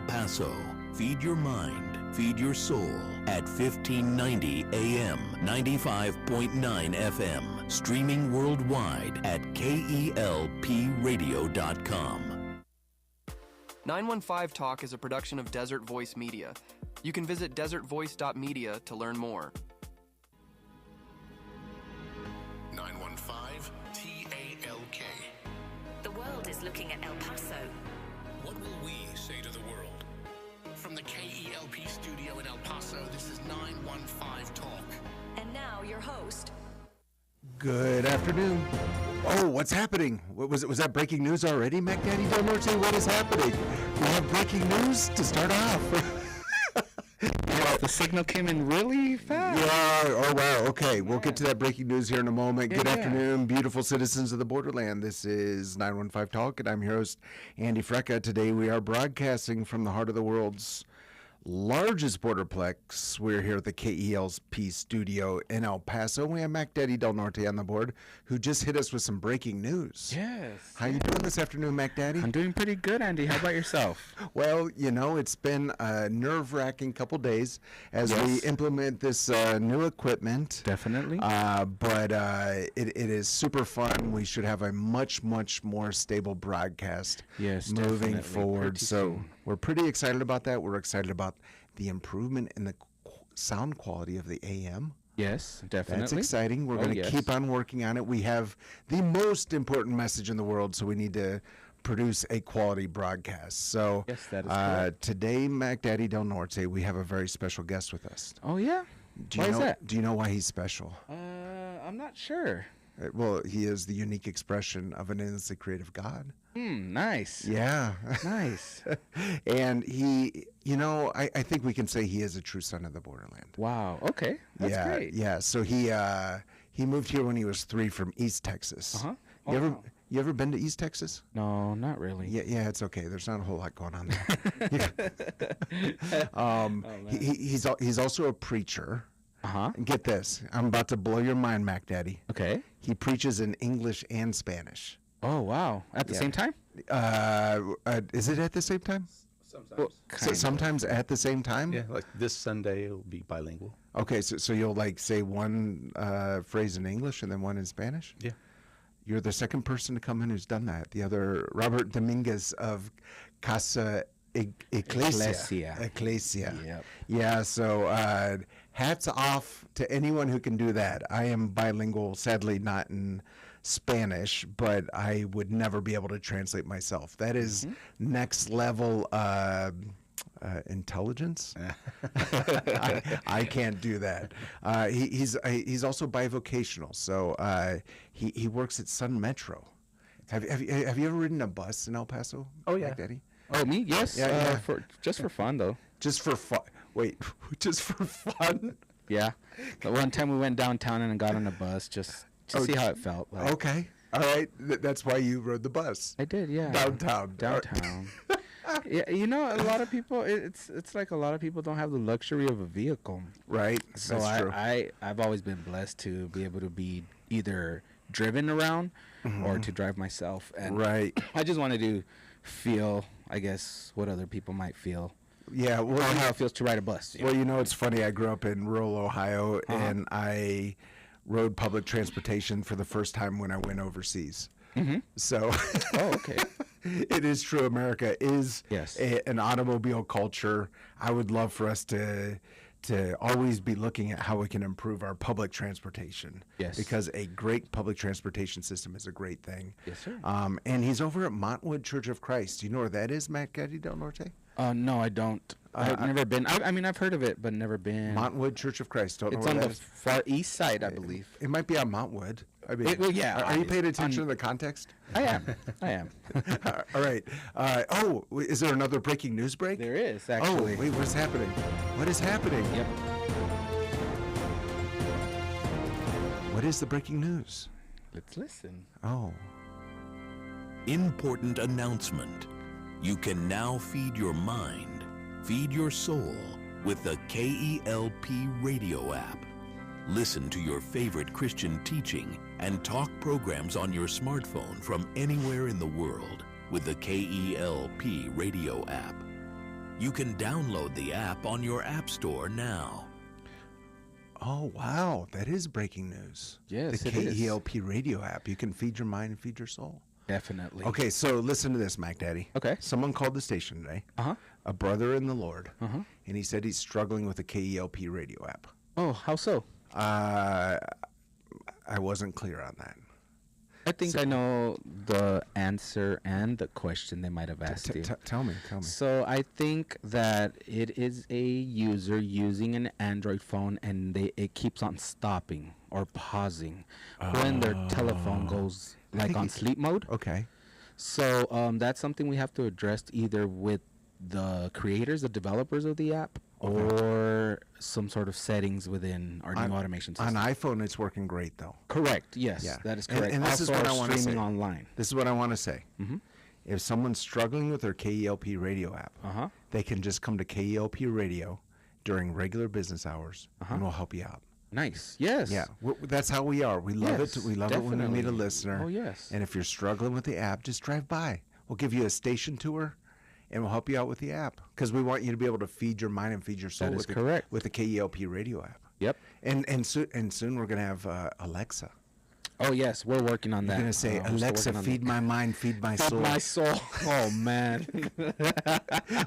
Paso. Feed your mind, feed your soul at 1590 AM, 95.9 FM. Streaming worldwide at KELPradio.com. 915 Talk is a production of Desert Voice Media. You can visit desertvoice.media to learn more. 915 TALK. The world is looking at El Paso. What will we say to the world? From the KELP studio in El Paso, this is 915 Talk. And now your host. Good afternoon. Oh, what's happening? What was it? Was that breaking news already, Mac Daddy Del Norte? What is happening? We have breaking news to start off. Yes, the signal came in really fast. Yeah. Oh, wow. Okay. We'll get to that breaking news here in a moment. Good afternoon, beautiful citizens of the borderland. This is 915 Talk, and I'm your host, Andy Frecka. Today we are broadcasting from the heart of the world's largest borderplex. We're here at the KELP studio in El Paso. We have Mac Daddy Del Norte on the board, who just hit us with some breaking news. Yes. How you doing this afternoon, Mac Daddy? I'm doing pretty good, Andy. How about yourself? Well, you know, it's been a nerve-wracking couple days as we implement this new equipment. Definitely. But it is super fun. We should have a much, much more stable broadcast moving definitely. forward. Pretty So soon. we're pretty excited about that. We're excited about the improvement in the sound quality of the AM. Yes, definitely. That's exciting. We're going to keep on working on it. We have the most important message in the world, so we need to produce a quality broadcast. So Yes, that is correct. Today, Mac Daddy Del Norte, we have a very special guest with us. Oh, yeah? Do Why you is know, that? Do you know why he's special? I'm not sure. Well, he is the unique expression of an endlessly creative God. Nice. Yeah. Nice. And he, you know, I think we can say he is a true son of the borderland. Wow. Okay. That's great. Yeah. So he moved here when he was 3 from East Texas. Uh-huh. You ever been to East Texas? No, not really. Yeah, it's okay. There's not a whole lot going on there. He's also a preacher. Uh-huh. And get this. I'm about to blow your mind, Mac Daddy. Okay. He preaches in English and Spanish. Oh, wow. At the same time? Is it at the same time? Sometimes. Well, Sometimes at the same time? Yeah, like this Sunday it'll be bilingual. Okay, so you'll like say one phrase in English and then one in Spanish? Yeah. You're the second person to come in who's done that. The other, Robert Dominguez of Casa Iglesia. Yep. Yeah, so hats off to anyone who can do that. I am bilingual, sadly not in Spanish, but I would never be able to translate myself. That is next level intelligence. I can't do that. He's also bivocational, so he works at Sun Metro. Have you ever ridden a bus in El Paso? Oh, yeah. Daddy? Oh, me? Yes. Yeah. Just for fun, though. Just for fun. Wait, just for fun? Yeah. But one time we went downtown and got on a bus just to see how it felt. Like. Okay. All right. That's why you rode the bus. I did, yeah. Downtown. Yeah, you know, a lot of people, it's like a lot of people don't have the luxury of a vehicle. Right. So That's true. I've always been blessed to be able to be either driven around or to drive myself. And Right. I just wanted to feel, I guess, what other people might feel. Yeah. Or Well, how it feels to ride a bus. well, you know, it's funny. I grew up in rural Ohio, and I rode public transportation for the first time when I went overseas. So Oh, okay. it is true. America is Yes. an automobile culture. I would love for us to always be looking at how we can improve our public transportation. Yes. Because a great public transportation system is a great thing. Yes, sir. And he's over at Montwood Church of Christ. Do you know where that is, Matt Gaddy Del Norte? No, I don't. I've never been. I mean, I've heard of it, but never been. Montwood Church of Christ. Don't It's know on where the that is. far east side, I believe. It might be on Montwood. I mean, Well, yeah, Are you paying on- attention to the context? I am. All right. Is there another breaking news break? There is, actually. Oh, wait, what's happening? What is happening? Yep. What is the breaking news? Let's listen. Oh. Important announcement. You can now feed your mind, feed your soul with the KELP radio app. Listen to your favorite Christian teaching and talk programs on your smartphone from anywhere in the world with the KELP radio app. You can download the app on your app store now. Oh, wow. That is breaking news. Yes, the it is. KELP radio app. You can feed your mind and feed your soul. Definitely. Okay, so listen to this, Mac Daddy. Okay. Someone called the station today, a brother in the Lord, and he said he's struggling with the KELP radio app. Oh, how so? I wasn't clear on that. I think I know the answer and the question they might have asked you. Tell me. So I think that it is a user using an Android phone, and it keeps on stopping or pausing when their telephone goes like on sleep mode. Okay. So that's something we have to address either with the creators, the developers of the app, or some sort of settings within our new automation system. On iPhone, it's working great, though. Correct. Yes, Yeah. that is correct. And this is Also, what our I want to say. streaming online. This is what I want to say. If someone's struggling with their KELP radio app, they can just come to KELP radio during regular business hours, and we'll help you out. Nice. Yes. Yeah, that's how we are. We love Yes, it. We love it when we meet a definitely. listener. Oh, yes. And if you're struggling with the app, just drive by. We'll give you a station tour, and we'll help you out with the app because we want you to be able to feed your mind and feed your soul. That is with correct. with the KELP radio app. Yep. And soon we're gonna have Alexa. Oh yes, we're working on You're that. gonna say, We're still Alexa, working on feed that. my mind, feed my soul. Feed my soul. Oh man.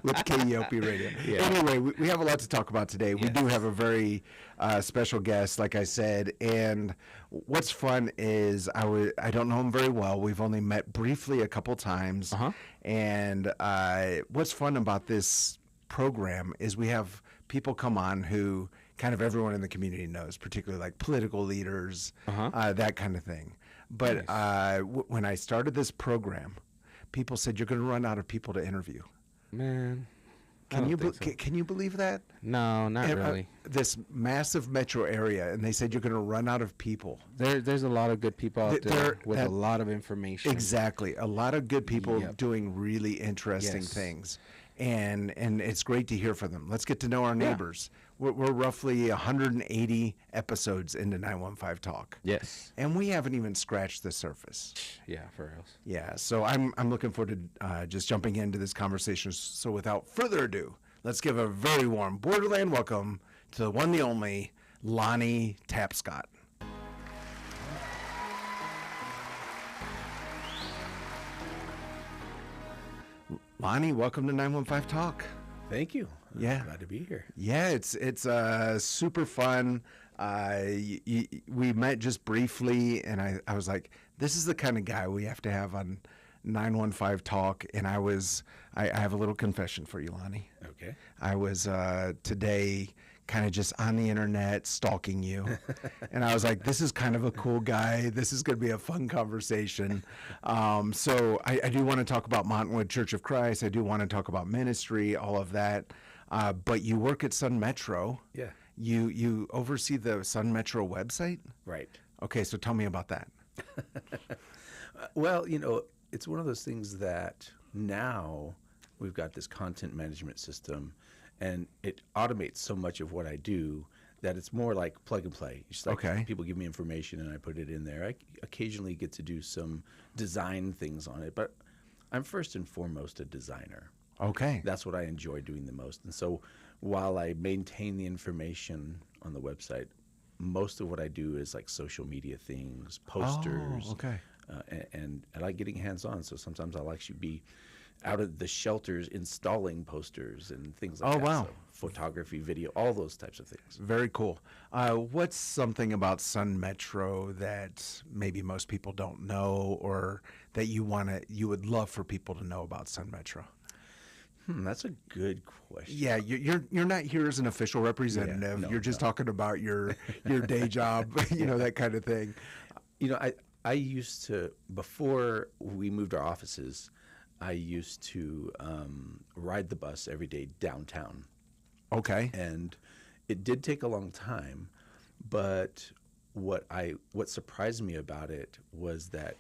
With KELP radio. Anyway, we have a lot to talk about today. We do have a very special guest, like I said, and what's fun is I don't know him very well. We've only met briefly a couple times, and what's fun about this program is we have people come on who kind of everyone in the community knows, particularly like political leaders, that kind of thing. But when I started this program, people said you're going to run out of people to interview. Man. Can you believe that? No, not And, really. This massive metro area, and they said you're going to run out of people. There's a lot of good people out there with that- a lot of information. Exactly, a lot of good people Yep. doing really interesting Yes. things, and it's great to hear from them. Let's get to know our neighbors. We're roughly 180 episodes into 915 Talk. Yes. And we haven't even scratched the surface. Yeah, for real. Yeah, so I'm looking forward to just jumping into this conversation. So without further ado, let's give a very warm Borderland welcome to the one, the only, Lonnie Tapscott. Lonnie, welcome to 915 Talk. Thank you. Yeah. Glad to be here. Yeah, it's super fun. We met just briefly, and I was like, this is the kind of guy we have to have on 915 Talk. And I have a little confession for you, Lonnie. Okay. I was today kind of just on the internet stalking you, and I was like, this is kind of a cool guy. This is going to be a fun conversation. So I do want to talk about Mountainwood Church of Christ. I do want to talk about ministry, all of that. But you work at Sun Metro. Yeah. You oversee the Sun Metro website? Right. Okay, so tell me about that. Well, it's one of those things that now we've got this content management system, and it automates so much of what I do that it's more like plug and play. It's like Okay. people give me information and I put it in there. I occasionally get to do some design things on it, but I'm first and foremost a designer. Okay. That's what I enjoy doing the most. And so while I maintain the information on the website, most of what I do is like social media things, posters. Oh, okay. And I like getting hands-on. So sometimes I'll actually be out of the shelters installing posters and things like Oh, that. wow. So photography, video, all those types of things. Very cool. What's something about Sun Metro that maybe most people don't know, or that you would love for people to know about Sun Metro? That's a good question. Yeah, you're not here as an official representative. no, You're just talking about your day job, that kind of thing. I used to, before we moved our offices, I used to ride the bus every day downtown. Okay. And it did take a long time, but what surprised me about it was that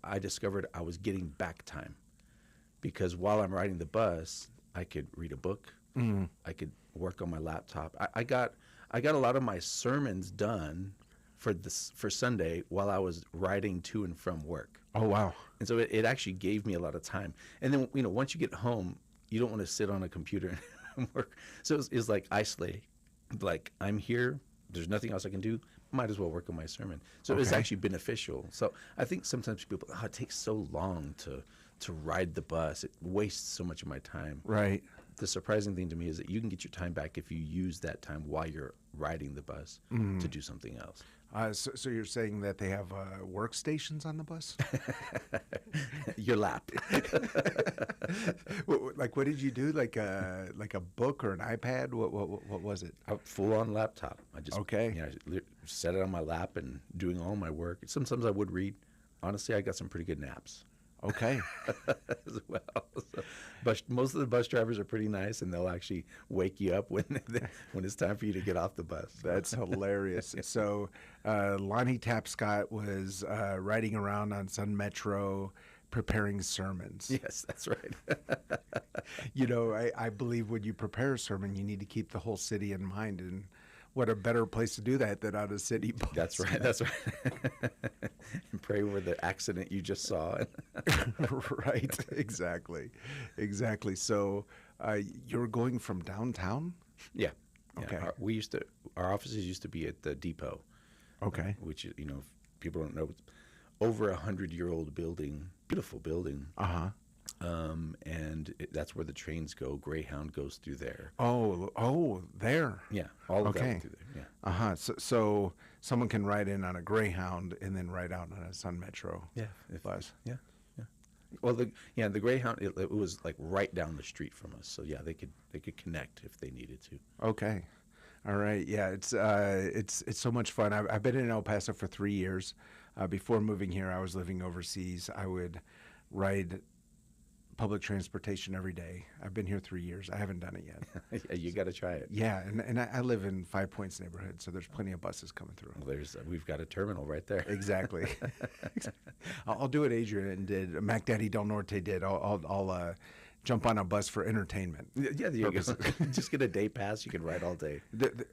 I discovered I was getting back time, because while I'm riding the bus, I could read a book, I could work on my laptop. I got a lot of my sermons done for Sunday while I was riding to and from work. Oh, wow. And so it actually gave me a lot of time. And then, once you get home, you don't want to sit on a computer and work. So it's like isolating. Like, I'm here. There's nothing else I can do. Might as well work on my sermon. So it's actually beneficial. So I think sometimes people, it takes so long to ride the bus. It wastes so much of my time. Right. The surprising thing to me is that you can get your time back if you use that time while you're riding the bus to do something else. So you're saying that they have workstations on the bus? Your lap. Like, what did you do? Like a book or an iPad? What was it? A full-on laptop. I just Okay. set it on my lap and doing all my work. Sometimes I would read. Honestly, I got some pretty good naps. Okay. As well. So, but most of the bus drivers are pretty nice, and they'll actually wake you up when it's time for you to get off the bus. That's hilarious. So Lonnie Tapscott was riding around on Sun Metro preparing sermons. Yes, that's right. You know, I believe when you prepare a sermon, you need to keep the whole city in mind. And what a better place to do that than on a city bus. That's right. That's right. And pray over the accident you just saw. Right. Exactly. So you're going from downtown? Yeah. Okay. Our offices used to be at the depot. Okay. Which, if people don't know, over 100-year-old building, beautiful building. Uh-huh. And that's where the trains go. Greyhound goes through there. Oh, there. Yeah, all of that Okay. went through there. Yeah. Uh-huh. So someone can ride in on a Greyhound and then ride out on a Sun Metro bus. Yeah. Well, the Greyhound, it was like right down the street from us. So yeah, they could connect if they needed to. Okay. All right. Yeah, it's so much fun. I've been in El Paso for 3 years. Before moving here, I was living overseas. I would ride public transportation every day. I've been here 3 years. I haven't done it yet. Yeah, you got to try it. Yeah, and I live in 5 Points neighborhood, so there's plenty of buses coming through. Well, we've got a terminal right there. Exactly. I'll do what Adrian did. Mac Daddy Del Norte did. I'll jump on a bus for entertainment. Yeah, there you go. Just get a day pass. You can ride all day.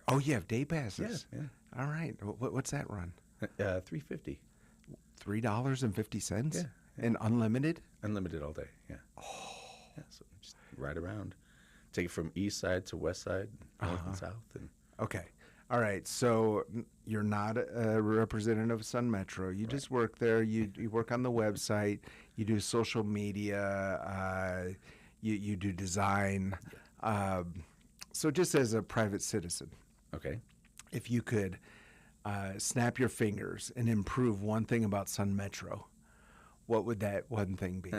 Oh, you have day passes? Yeah. All right. What's that run? $3.50. $3.50? Yeah. And unlimited? Unlimited all day. Yeah. Yeah. So just ride around, take it from east side to west side, north and south, and. Okay. All right. So you're not a representative of Sun Metro. You just work there. You work on the website. You do social media. You do design. So just as a private citizen, Okay. if you could snap your fingers and improve one thing about Sun Metro, what would that one thing be?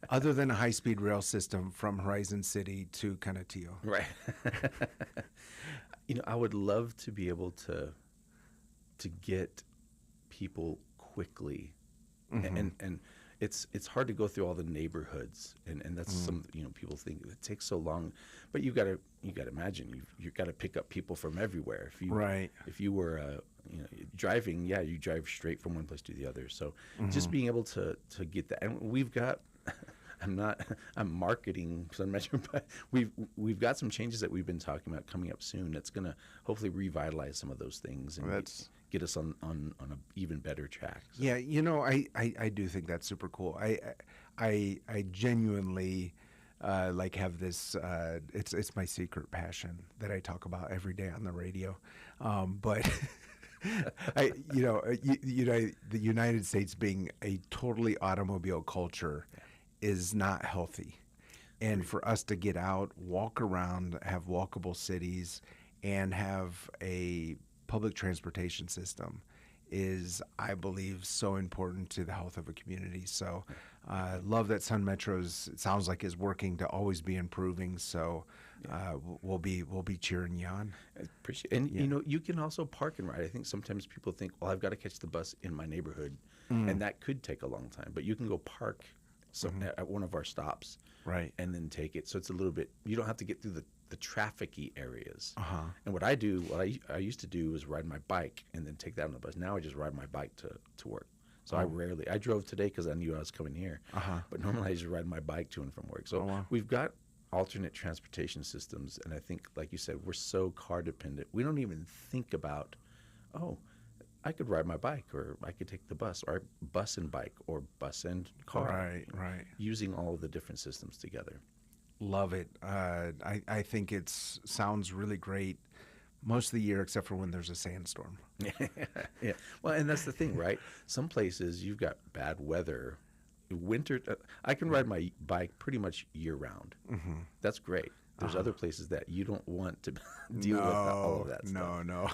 Other than a high-speed rail system from Horizon City to Canutillo. Right. I would love to be able to get people quickly, and it's hard to go through all the neighborhoods, and that's some people think it takes so long, but you got to imagine you got to pick up people from everywhere. If you were driving, you drive straight from one place to the other. So just being able to get that, and we've got. I'm marketing Sun Metro, but we've got some changes that we've been talking about coming up soon. That's going to hopefully revitalize some of those things and get us on an even better track. So. Yeah, I do think that's super cool. I genuinely have this. It's my secret passion that I talk about every day on the radio, but. The United States being a totally automobile culture is not healthy. And for us to get out, walk around, have walkable cities, and have a public transportation system is, I believe, so important to the health of a community. So love that Sun Metro's, it sounds like, is working to always be improving. So we'll be cheering you on. I appreciate it. And you can also park and ride. I think sometimes people think, well, I've got to catch the bus in my neighborhood, and that could take a long time. But you can go park at one of our stops, right, and then take it. So it's a little bit. You don't have to get through the trafficy areas. And what I used to do was ride my bike and then take that on the bus. Now I just ride my bike to work. So I drove today because I knew I was coming here. But normally I just ride my bike to and from work. So we've got alternate transportation systems, and I think, like you said, we're so car dependent. We don't even think about, I could ride my bike, or I could take the bus, or bus and bike, or bus and car. Right. Using all of the different systems together. Love it. I think it sounds really great most of the year except for when there's a sandstorm. Yeah. Well, and that's the thing, right? Some places you've got bad weather. Winter, I can ride my bike pretty much year round. Mm-hmm. That's great. There's other places that you don't want to deal with all of that stuff. No.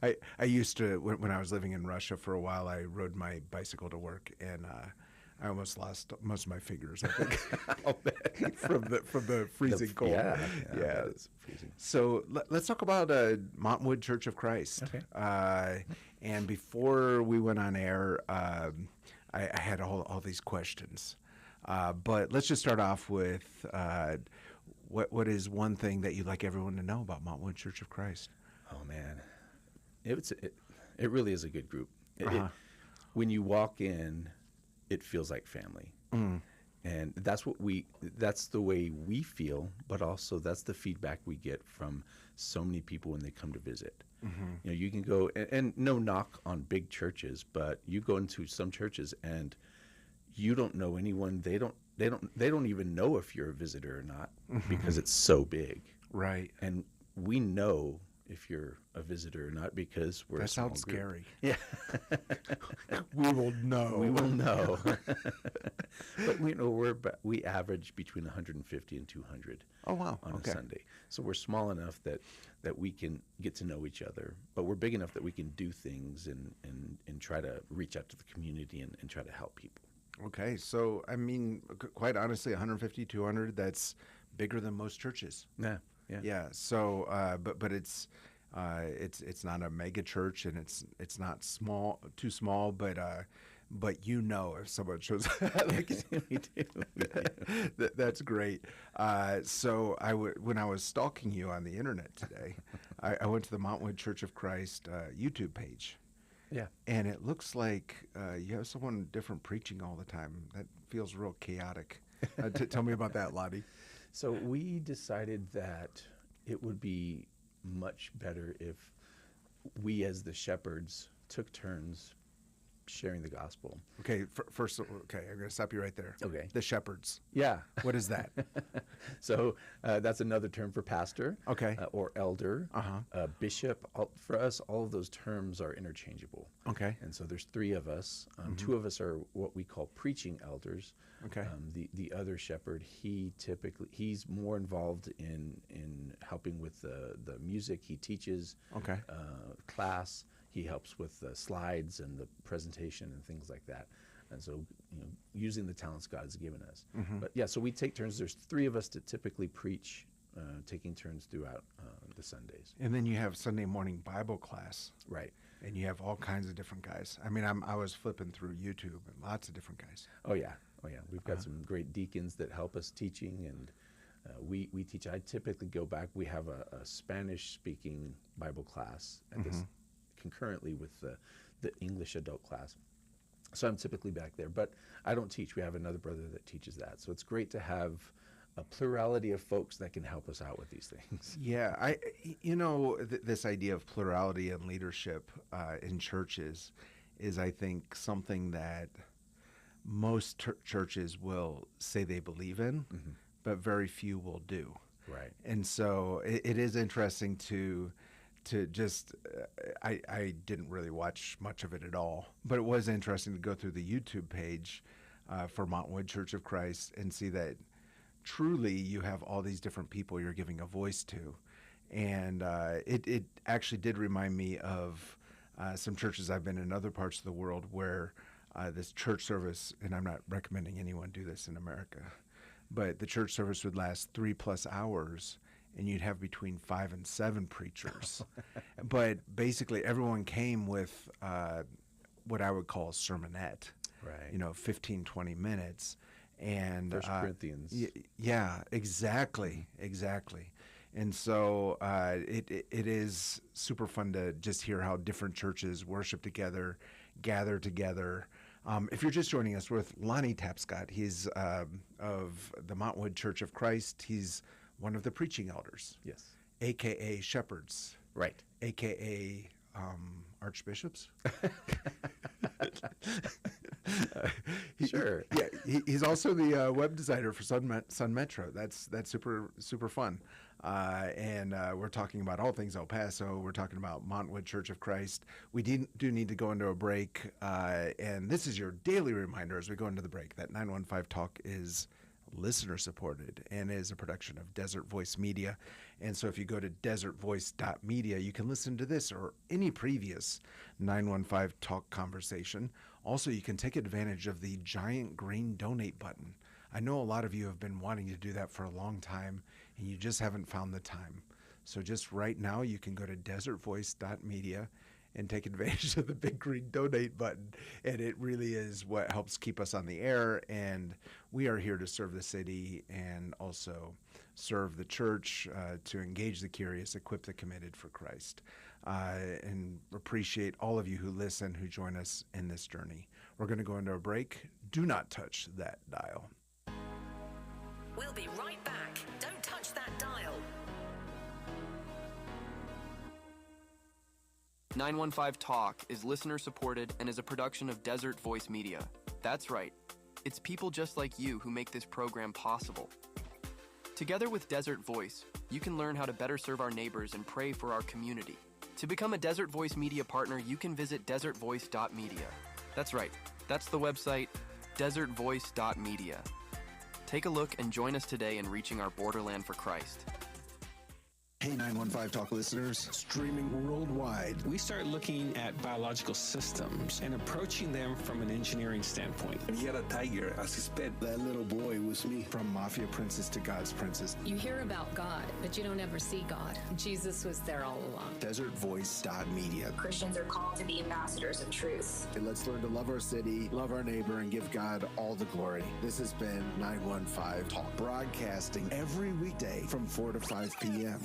Yeah. I used to, when I was living in Russia for a while, I rode my bicycle to work, and I almost lost most of my fingers, I think, from the freezing cold. Yeah. It's freezing. So let's talk about Mountainwood Church of Christ. Okay. And before we went on air, I had all these questions. But let's just start off with what is one thing that you'd like everyone to know about Mountainwood Church of Christ? Oh man, it really is a good group. When you walk in, it feels like family, and that's the way we feel. But also that's the feedback we get from so many people when they come to visit. You know, you can go and no knock on big churches, but you go into some churches and you don't know anyone. They don't even know if you're a visitor or not because it's so big. Right. And we know if you're a visitor or not because we're That a small sounds group. scary. Yeah. We will know. We will know. But we average between 150 and 200 Oh, wow. on Okay. a Sunday. So we're small enough that we can get to know each other, but we're big enough that we can do things and try to reach out to the community and try to help people. Okay. So, I mean, quite honestly, 150, 200, that's bigger than most churches. Yeah. Yeah. So, but it's not a mega church, and it's not too small, but if someone shows up, We do. that's great. So when I was stalking you on the internet today, I went to the Mountainwood Church of Christ YouTube page. Yeah. And it looks like you have someone different preaching all the time. That feels real chaotic. Tell me about that, Lonnie. So we decided that it would be much better if we as the shepherds took turns sharing the gospel. Okay, first, I'm going to stop you right there. Okay. The shepherds. Yeah. What is that? So that's another term for pastor. Okay. Or elder. Uh-huh. Bishop. For us, all of those terms are interchangeable. Okay. And so there's three of us. Two of us are what we call preaching elders. Okay. The other shepherd, he's more involved in helping with the music. He teaches Okay. class. He helps with the slides and the presentation and things like that. And so, using the talents God has given us. But yeah, so we take turns. There's three of us that typically preach, taking turns throughout the Sundays. And then you have Sunday morning Bible class. Right. And you have all kinds of different guys. I mean, I was flipping through YouTube and lots of different guys. Oh yeah. We've got some great deacons that help us teaching, and we teach. I typically go back. We have a Spanish-speaking Bible class at this concurrently with the English adult class. So I'm typically back there, but I don't teach. We have another brother that teaches that. So it's great to have a plurality of folks that can help us out with these things. Yeah, this idea of plurality and leadership in churches is, I think, something that most churches will say they believe in, but very few will do. Right. And so it is interesting to just, I didn't really watch much of it at all, but it was interesting to go through the YouTube page for Mountainwood Church of Christ and see that truly you have all these different people you're giving a voice to. And it actually did remind me of some churches I've been in other parts of the world where this church service, and I'm not recommending anyone do this in America, but the church service would last 3+ hours, and you'd have between 5 and 7 preachers. But basically everyone came with what I would call a sermonette, Right. 15, 20 minutes. And First Corinthians. Yeah, exactly. And so it is super fun to just hear how different churches worship together, gather together. If you're just joining us, we're with Lonnie Tapscott. He's of the Mountainwood Church of Christ. He's one of the preaching elders. Yes. AKA shepherds. Right. AKA archbishops. Sure. He's also the web designer for Sun Metro. That's super fun. And we're talking about all things El Paso. We're talking about Montwood Church of Christ. We do need to go into a break. And this is your daily reminder as we go into the break that 915 Talk is listener supported and is a production of Desert Voice Media. And so if you go to desertvoice.media, you can listen to this or any previous 915 Talk conversation. Also, you can take advantage of the giant green donate button. I know a lot of you have been wanting to do that for a long time and you just haven't found the time. So just right now, you can go to desertvoice.media and take advantage of the big green donate button. And it really is what helps keep us on the air. And we are here to serve the city and also serve the church, to engage the curious, equip the committed for Christ. And appreciate all of you who listen, who join us in this journey. We're going to go into a break. Do not touch that dial. We'll be right back. Don't touch that dial. 915 Talk is listener supported and is a production of Desert Voice Media. That's right. It's people just like you who make this program possible. Together with Desert Voice, you can learn how to better serve our neighbors and pray for our community. To become a Desert Voice Media partner, you can visit desertvoice.media. That's right. That's the website, desertvoice.media. Take a look and join us today in reaching our borderland for Christ. Hey, 915 Talk listeners, streaming worldwide. We start looking at biological systems and approaching them from an engineering standpoint. And he had a tiger as his pet. That little boy was me. From Mafia Princess to God's Princess. You hear about God, but you don't ever see God. Jesus was there all along. Desertvoice.media. Christians are called to be ambassadors of truth. Okay, let's learn to love our city, love our neighbor, and give God all the glory. This has been 915 Talk, broadcasting every weekday from 4 to 5 p.m.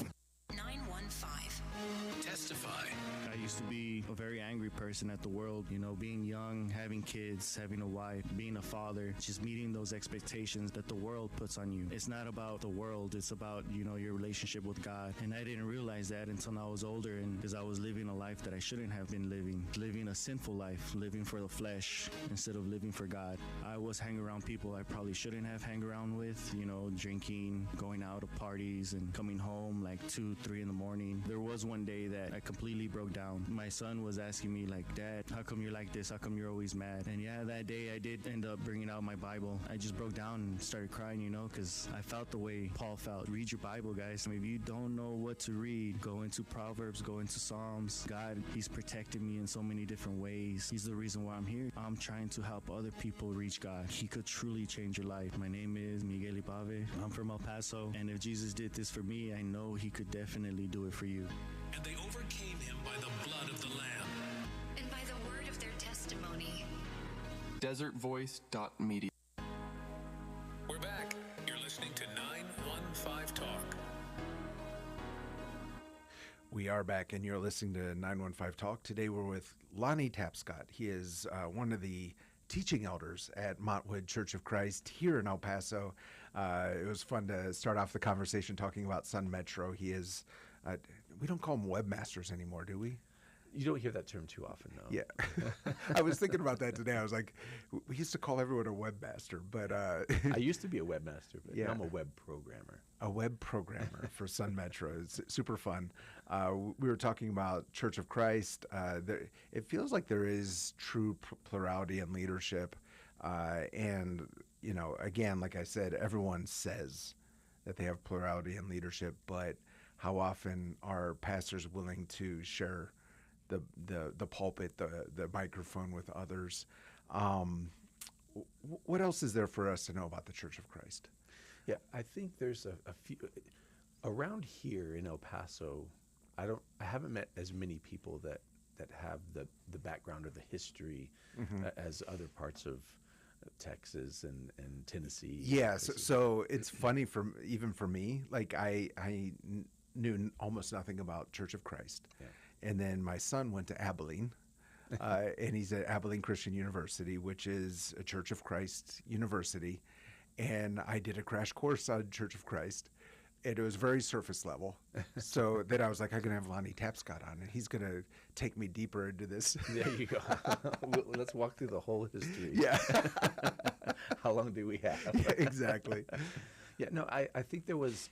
915. Testify. I used to be a very angry person at the world, being young, having kids, having a wife, being a father, just meeting those expectations that the world puts on you. It's not about the world, it's about, your relationship with God. And I didn't realize that until I was older, and because I was living a life that I shouldn't have been living a sinful life, living for the flesh instead of living for God. I was hanging around people I probably shouldn't have hang around with, drinking, going out to parties and coming home like 2, 3 in the morning. There was one day that I completely broke down. My son was asking me like, Dad, how come you're like this? How come you're always mad? And yeah, that day I did end up bringing out my Bible. I just broke down and started crying, because I felt the way Paul felt. Read your Bible, guys. If you don't know what to read, go into Proverbs, go into Psalms. God, He's protected me in so many different ways. He's the reason why I'm here. I'm trying to help other people reach God. He could truly change your life. My name is Miguel Ipave. I'm from El Paso. And if Jesus did this for me, I know He could definitely do it for you. And they overcame him by the blood of the Lamb And by the word of their testimony. Desertvoice.media. We're back. You're listening to 915 Talk. We are back, and you're listening to 915 Talk. Today we're with Lonnie Tapscott. He is one of the teaching elders at Montwood Church of Christ here in El Paso. It was fun to start off the conversation talking about Sun Metro. He is, we don't call them webmasters anymore, do we? You don't hear that term too often, no. Yeah. I was thinking about that today. I was like, we used to call everyone a webmaster, but... I used to be a webmaster, but yeah. now I'm a web programmer. A web programmer for Sun Metro. It's super fun. We were talking about Church of Christ. It feels like there is true plurality in leadership. And, again, like I said, everyone says that they have plurality in leadership, but how often are pastors willing to share the pulpit, the microphone with others? What else is there for us to know about the Church of Christ? Yeah, I think there's a few around here in El Paso. I haven't met as many people that have the background or the history as other parts of Texas and Tennessee. Yeah, so it's funny even for me. Like I knew almost nothing about Church of Christ. Yeah. And then my son went to Abilene, and he's at Abilene Christian University, which is a Church of Christ university. And I did a crash course on Church of Christ. it was very surface level. So then I was like, I'm going to have Lonnie Tapscott on, and he's going to take me deeper into this. There you go. Let's walk through the whole history. Yeah. How long do we have? Yeah, exactly. Yeah, no, I think there was,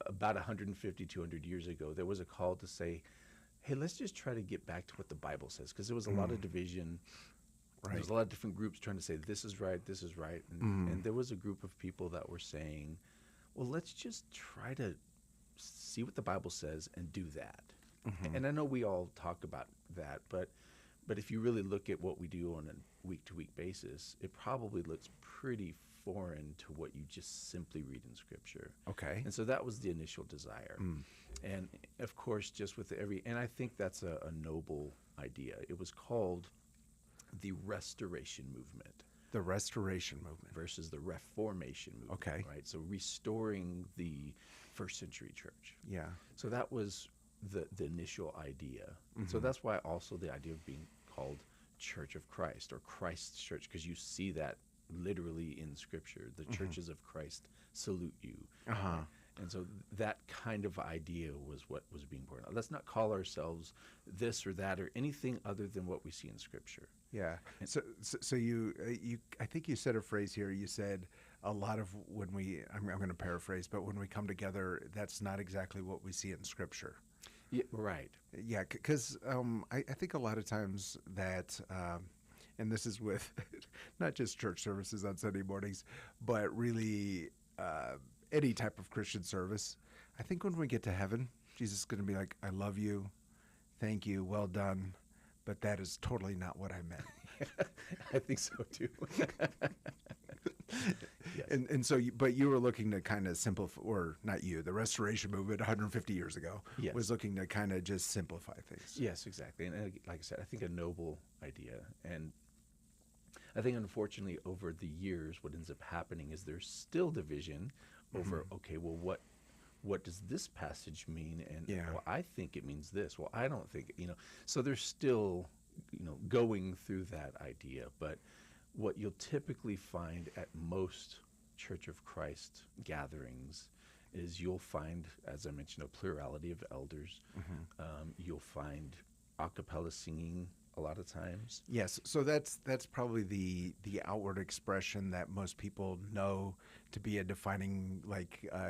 about 150, 200 years ago, there was a call to say, hey, let's just try to get back to what the Bible says, because there was a lot of division. Right. There was a lot of different groups trying to say, this is right, this is right. And there was a group of people that were saying, well, let's just try to see what the Bible says and do that. And I know we all talk about that, but if you really look at what we do on a week-to-week basis, it probably looks pretty foreign to what you just simply read in Scripture. Okay. And so that was the initial desire. And of course, just with and I think that's a noble idea. It was called the Restoration Movement. The Restoration Movement. Versus the Reformation Movement. Okay. Right? So restoring the first century church. Yeah. So that was the initial idea. So that's why also the idea of being called Church of Christ or Christ's Church, because you see that literally in Scripture. The churches of Christ salute you. And so that kind of idea was what was being born out. Let's not call ourselves this or that or anything other than what we see in Scripture. Yeah. So you I think you said a phrase here. You said a lot of when I'm going to paraphrase, but when we come together, that's not exactly what we see in Scripture. Yeah, right. Yeah, because I think a lot of times that, and this is with not just church services on Sunday mornings, but really any type of Christian service. I think when we get to heaven, Jesus is going to be like, I love you, thank you, well done, but that is totally not what I meant. I think so too. Yes. And so, but you were looking to kind of simplify, or not you, the Restoration Movement 150 years ago was looking to kind of just simplify things. Yes, exactly. And like I said, I think a noble idea. And I think, unfortunately, over the years, what ends up happening is there's still division over, okay, well, what does this passage mean? And well, I think it means this. Well, I don't think, so there's still, going through that idea. But what you'll typically find at most Church of Christ gatherings is you'll find, as I mentioned, a plurality of elders. You'll find a cappella singing a lot of times. Yes, so that's probably the outward expression that most people know to be a defining,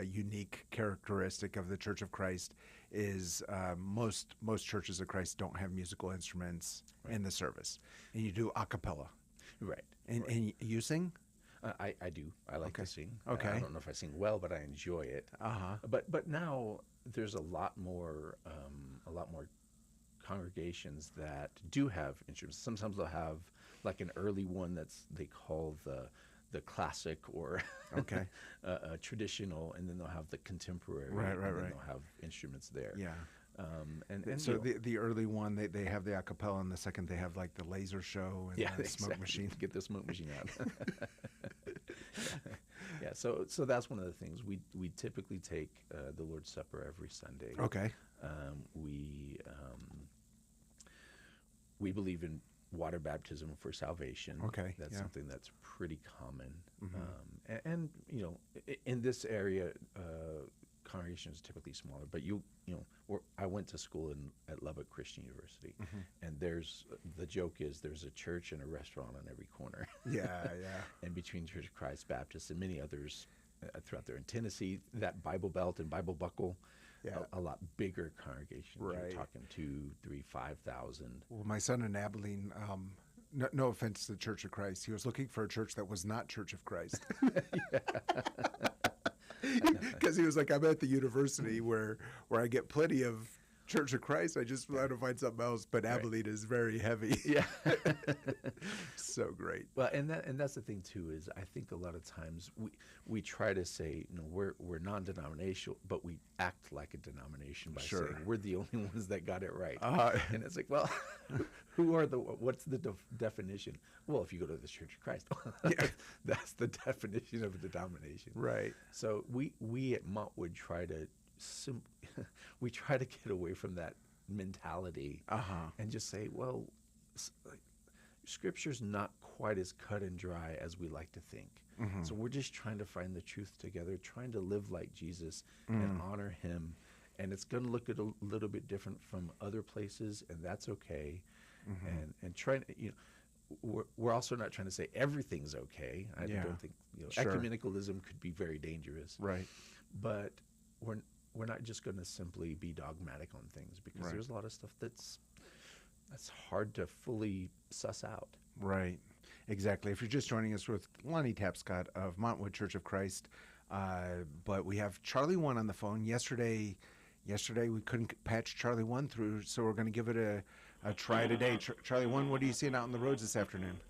unique characteristic of the Church of Christ is most churches of Christ don't have musical instruments in the service, and you do a cappella. Right. And you sing? I do. I like to sing. Okay. I don't know if I sing well, but I enjoy it. But now there's a lot more congregations that do have instruments. Sometimes they'll have like an early one they call the classic or traditional, and then they'll have the contemporary. Right. Then they'll have instruments there. Yeah. And so the early one they have the a cappella, and the second they have like the laser show and the smoke machine. Get the smoke machine out. Yeah. So that's one of the things we typically take the Lord's Supper every Sunday. Okay. We believe in water baptism for salvation. Okay. That's something that's pretty common. And in this area, congregation is typically smaller, but I went to school at Lubbock Christian University, and the joke is there's a church and a restaurant on every corner. Yeah. And between Church of Christ Baptist and many others throughout there in Tennessee, that Bible Belt and Bible Buckle, a lot bigger congregations. Right. You're talking 2,000, 3,000, 5,000. Well, my son in Abilene, no offense to the Church of Christ, he was looking for a church that was not Church of Christ. Because he was like, I'm at the university where I get plenty of Church of Christ. I just want to find something else. But Abilene is very heavy. Yeah. So great. Well, and that's the thing too, is I think a lot of times we try to say, we're non-denominational, but we act like a denomination by saying we're the only ones that got it right. And it's like, well, what's the definition? Well, if you go to the Church of Christ, that's the definition of a denomination. Right. So we at Montwood try to get away from that mentality and just say, well, Scripture's not quite as cut and dry as we like to think. So we're just trying to find the truth together, trying to live like Jesus and honor him. And it's going to look a little bit different from other places, and that's okay. And trying, we're also not trying to say everything's okay. I don't think ecumenicalism could be very dangerous. Right. But we're not just going to simply be dogmatic on things, because there's a lot of stuff that's hard to fully suss out. Right. Exactly. If you're just joining us with Lonnie Tapscott of Montwood Church of Christ, but we have Charlie 1 on the phone. Yesterday we couldn't patch Charlie 1 through, so we're going to give it a try today. Charlie 1, what are you seeing out on the roads this afternoon?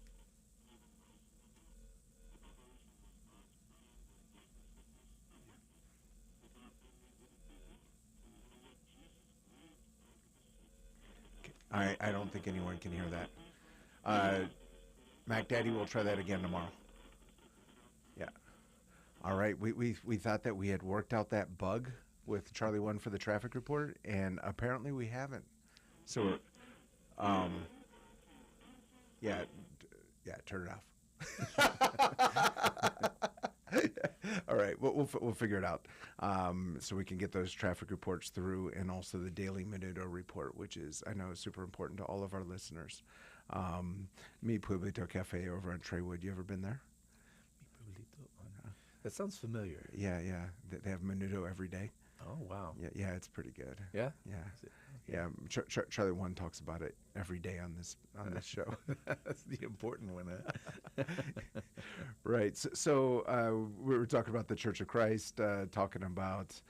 I don't think anyone can hear that. Mac Daddy, we'll try that again tomorrow. Yeah. All right. We thought that we had worked out that bug with Charlie 1 for the traffic report, and apparently we haven't. So, turn it off. All right, we'll figure it out, so we can get those traffic reports through, and also the daily Menudo report, which is, I know, super important to all of our listeners. Mi Pueblito Cafe over on Treywood. You ever been there? Mi Pueblito. That sounds familiar. Yeah. They have Menudo every day. Oh wow. Yeah, it's pretty good. Yeah. Yeah. Charlie 1 talks about it every day on this show. That's the important one, huh? Right. So we were talking about the Church of Christ, talking about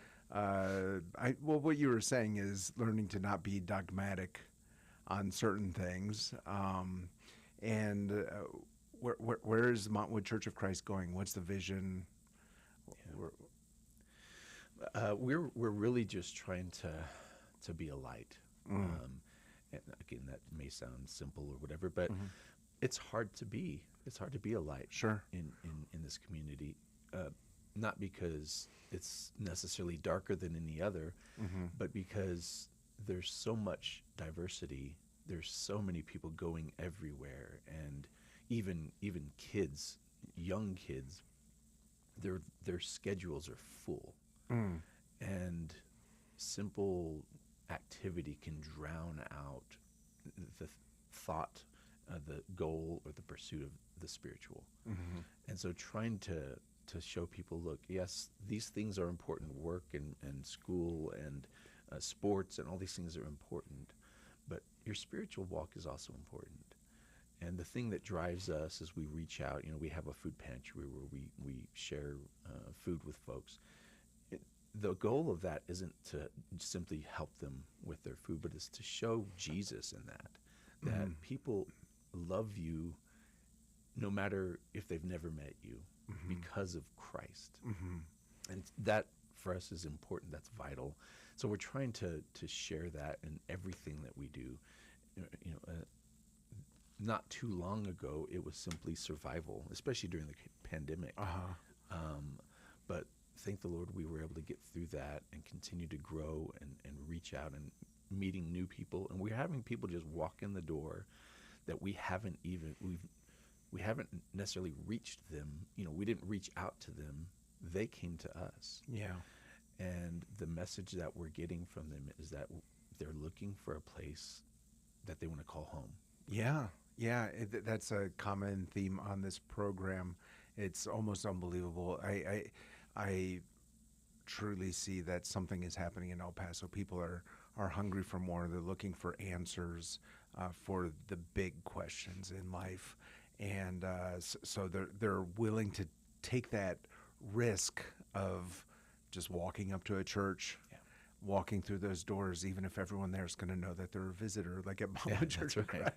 what you were saying is learning to not be dogmatic on certain things. And where is Montwood Church of Christ going? What's the vision? We're really just trying to be a light. And again, that may sound simple or whatever, but it's hard to be a light. Sure. In this community, not because it's necessarily darker than any other, but because there's so much diversity. There's so many people going everywhere, and even kids, young kids, their schedules are full. And simple activity can drown out the thought, the goal, or the pursuit of the spiritual. And so trying to show people, look, yes, these things are important, work and school and sports and all these things are important, but your spiritual walk is also important. And the thing that drives us is we reach out. We have a food pantry where we share food with folks. The goal of that isn't to simply help them with their food, but it's to show Jesus in that people love you no matter if they've never met you, because of Christ. And that for us is important. That's vital. So we're trying to share that in everything that we do. Not too long ago, it was simply survival, especially during the pandemic. But thank the Lord we were able to get through that and continue to grow and reach out and meeting new people. And we're having people just walk in the door that we haven't necessarily reached them. We didn't reach out to them. They came to us. Yeah. And the message that we're getting from them is that they're looking for a place that they want to call home. Yeah. That's a common theme on this program. It's almost unbelievable. I truly see that something is happening in El Paso. People are hungry for more. They're looking for answers for the big questions in life, and so they're willing to take that risk of just walking up to a church. Walking through those doors, even if everyone there is going to know that they're a visitor, like at Montwood Church. Right.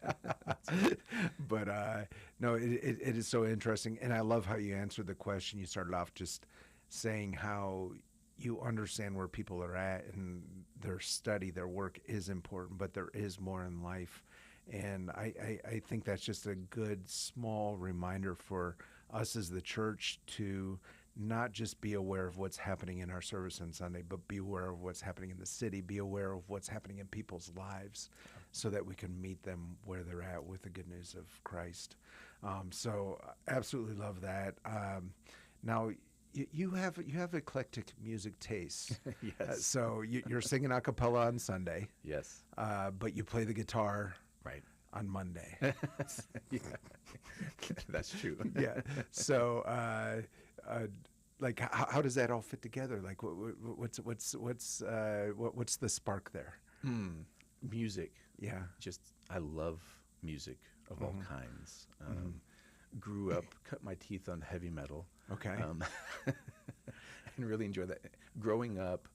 But no, it is so interesting, and I love how you answered the question. You started off just saying how you understand where people are at, and their study, their work is important, but there is more in life, and I think that's just a good small reminder for us as the church to not just be aware of what's happening in our service on Sunday, but be aware of what's happening in the city, be aware of what's happening in people's lives so that we can meet them where they're at with the good news of Christ. So absolutely love that. Now, you have eclectic music tastes. Yes. So you're singing a cappella on Sunday. Yes. But you play the guitar Right. on Monday. Yeah. That's true. Yeah. So, like, how does that all fit together? Like, what's the spark there? Music. Yeah. Just, I love music of all kinds. Grew up, cut my teeth on heavy metal. Okay. And really enjoy that. Growing up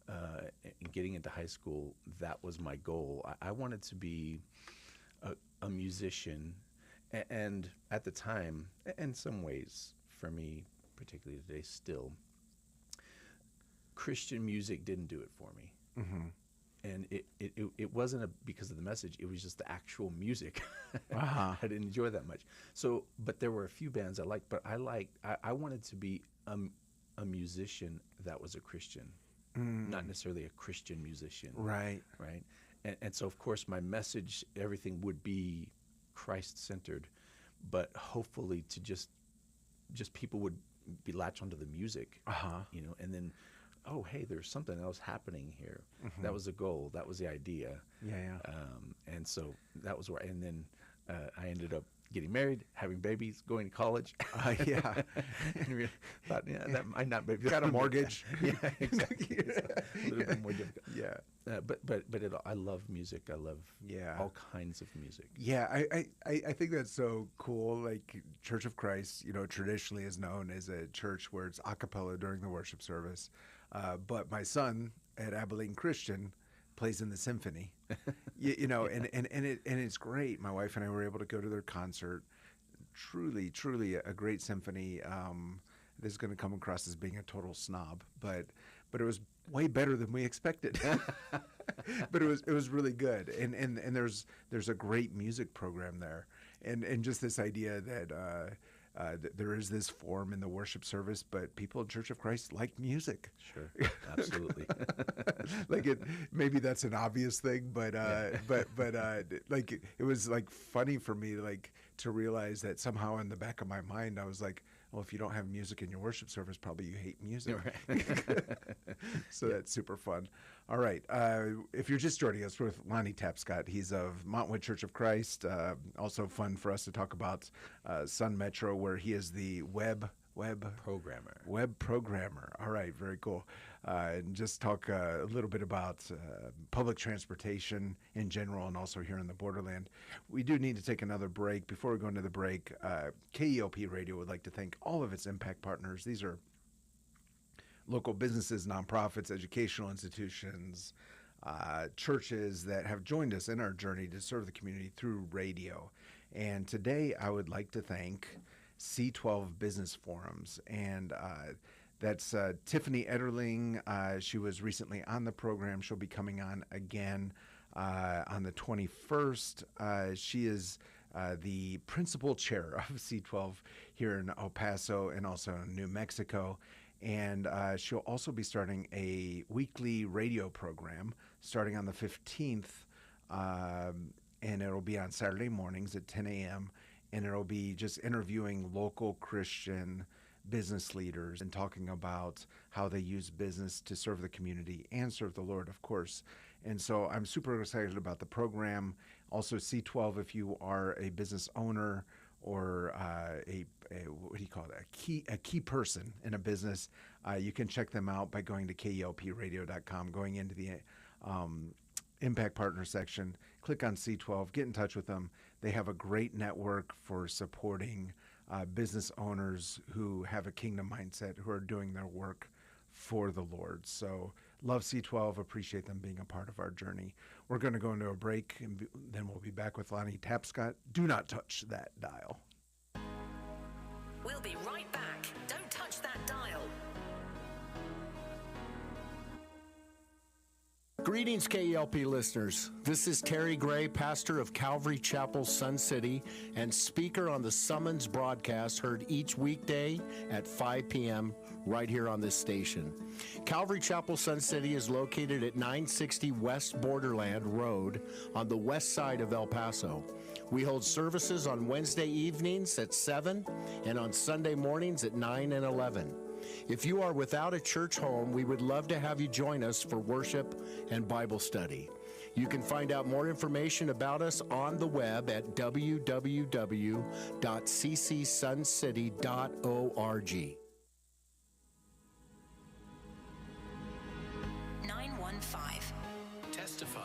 and getting into high school, that was my goal. I wanted to be a musician. And at the time, in some ways, for me, particularly today still, Christian music didn't do it for me. And it wasn't because of the message, it was just the actual music. I didn't enjoy that much. So, but there were a few bands I liked, but I wanted to be a musician that was a Christian, not necessarily a Christian musician. Right. Right. And so, of course, my message, everything would be Christ-centered, but hopefully to just people would be latched onto the music, you know, and then, oh, hey, there's something else happening here. That was the goal. That was the idea. Yeah. And so that was where, and then I ended up getting married, having babies, going to college. Yeah. And really thought, yeah, that might not be. Got a mortgage. Yeah, exactly. A little bit more difficult. Yeah. But I love music. I love all kinds of music. Yeah, I think that's so cool. Like, Church of Christ, you know, traditionally is known as a church where it's a cappella during the worship service. But my son at Abilene Christian plays in the symphony, you know, and it's great. My wife and I were able to go to their concert. Truly a great symphony. This is going to come across as being a total snob, but it was way better than we expected. But it was really good, and there's a great music program there, and just this idea that there is this form in the worship service, but people in Church of Christ like music. Sure, absolutely. Like, maybe that's an obvious thing, but like, it was like funny for me, like, to realize that somehow in the back of my mind I was like, well, if you don't have music in your worship service, probably you hate music. Right. So that's super fun. All right. If you're just joining us, with Lonnie Tapscott. He's of Montwood Church of Christ. Also fun for us to talk about Sun Metro, where he is the web programmer. Web programmer. All right. Very cool. And just talk a little bit about public transportation in general, and also here in the Borderland. We do need to take another break. Before we go into the break, KELP Radio would like to thank all of its impact partners. These are local businesses, nonprofits, educational institutions, churches that have joined us in our journey to serve the community through radio. And today I would like to thank C12 Business Forums. And that's Tiffany Ederling. She was recently on the program. She'll be coming on again on the 21st. She is the principal chair of C12 here in El Paso and also in New Mexico. And she'll also be starting a weekly radio program starting on the 15th, and it'll be on Saturday mornings at 10 a.m., and it'll be just interviewing local Christian business leaders and talking about how they use business to serve the community and serve the Lord, of course. And so I'm super excited about the program. Also, C12, if you are a business owner or a what do you call it, a key person in a business, you can check them out by going to kelpradio.com, going into the Impact Partner section, click on C12, get in touch with them. They have a great network for supporting business owners who have a kingdom mindset, who are doing their work for the Lord. So love C12, appreciate them being a part of our journey. We're going to go into a break, and then we'll be back with Lonnie Tapscott. Do not touch that dial. We'll be right back. Don't touch that dial. Greetings, KELP listeners. This is Terry Gray, pastor of Calvary Chapel, Sun City, and speaker on the Summons broadcast heard each weekday at 5 p.m. right here on this station. Calvary Chapel, Sun City is located at 960 West Borderland Road on the west side of El Paso. We hold services on Wednesday evenings at 7 and on Sunday mornings at 9 and 11. If you are without a church home, we would love to have you join us for worship and Bible study. You can find out more information about us on the web at www.ccsuncity.org. 915. Testify.